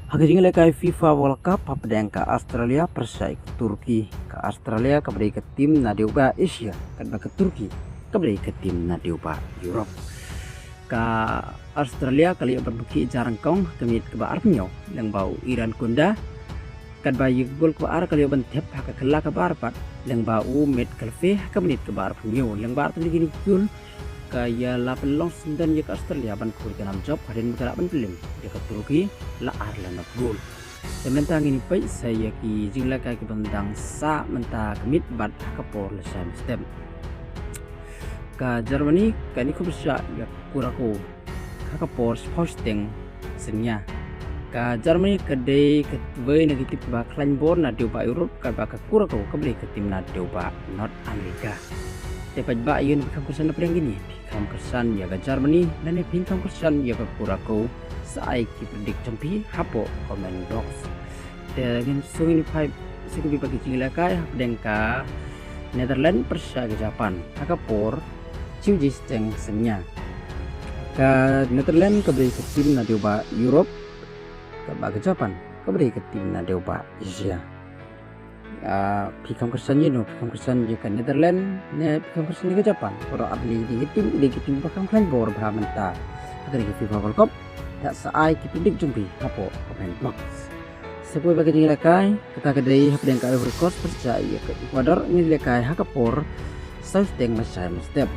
Hagajing lekai FIFA World Cup papadang ka Australia persai ke Turki ke Australia kabari ke tim na diuba Asia kan ke Turki kabari ke tim na diuba Europe ka Australia kali berbuki jarang kong kemit ke ba Armio yang bau Iran kunda kan ba gol ke ar kali ban tep ka kala ka bar pat yang bau met kalfe ka menit ke bar Armio yang bar tadi gini gol kaya lapan long sembilan ya ke Australia ban kur kenam job harin bergerak ban film ya ke Turki la Ireland of goal sementang ini pai saya ki jingla kai ke bendang sa menta kemit bat kapor le sam stem ka Germany kani ko bisa ya kurako kapor posting senya ka Germany kedai ke we negatif ba klan bor na dioba Europe ka ba ka kurako ka beli ke tim na dioba North America tepat ba yun bikam kesan apa yang gini bikam kesan ya ke Germany dan bikam kesan ya ke kurako saai ki predik tempi hapo comment box dan sungin pipe sing bagi cingila kai dengka Netherlands persa ke Japan akapor ciujis teng senya ka Netherlands ke beri ke tim na dioba Europe ke Japan ke beri ke tim na dioba Asia bikam kesan jika Netherlands ne bikam kesan ke Japan orang abli di tim bakam klan bor berhamenta agar ke FIFA World Cup tak saai ki predik jumpi hapo comment box sebuah bagi nilai kai kita kedai hap yang kai Coast percaya ke Ecuador ini nilai kai hakapor South Deng Masai step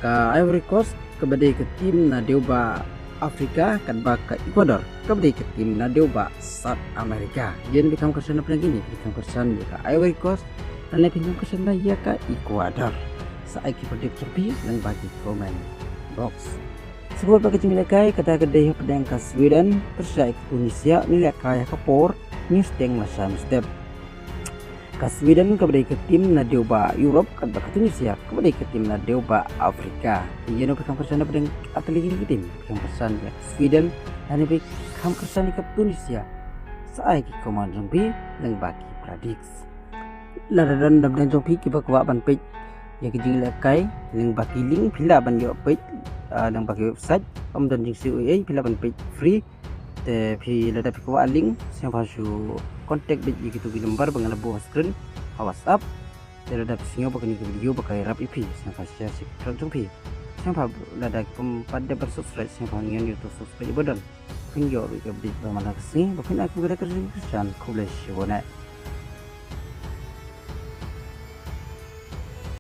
ka Ivory Coast kebadai ke tim na dioba Afrika kan baka Ecuador kebadai ke tim na dioba South America yen bikam kesan apa lagi ni bikam kesan ya ka Ivory Coast dan bikam kesan ya ka Ecuador saai ki predik jumpi dan bagi comment box sebuah bagi nilai kai kata kedai pedang ke Sweden percaya ke Tunisia nilai kai kapor news teng Masam step ke Sweden kebadai ke tim na dioba Europe kan ke Tunisia kebadai ke tim na dioba Afrika ia no bikam kesan pedang atlet ini tim bikam kesan ya Sweden dan bikam kesan ke Tunisia saai ki komen jompi dan bagi prediksi ladadan dan jompi ki bakwa ban page ya kejing kai yang bagi link pila ban yo page đang bagi website om dan jing COA pila ban page free te pila da pikwa link sem pasu contact bit gitu di lembar bangal buah screen WhatsApp te da pisingo bakani video bakai rap ip sem pasu sik transung pi sem pa da pada bersubscribe sem pa ngian YouTube subscribe badan pinjol ke bit bamana kesini bakin aku gada kerja kubles bona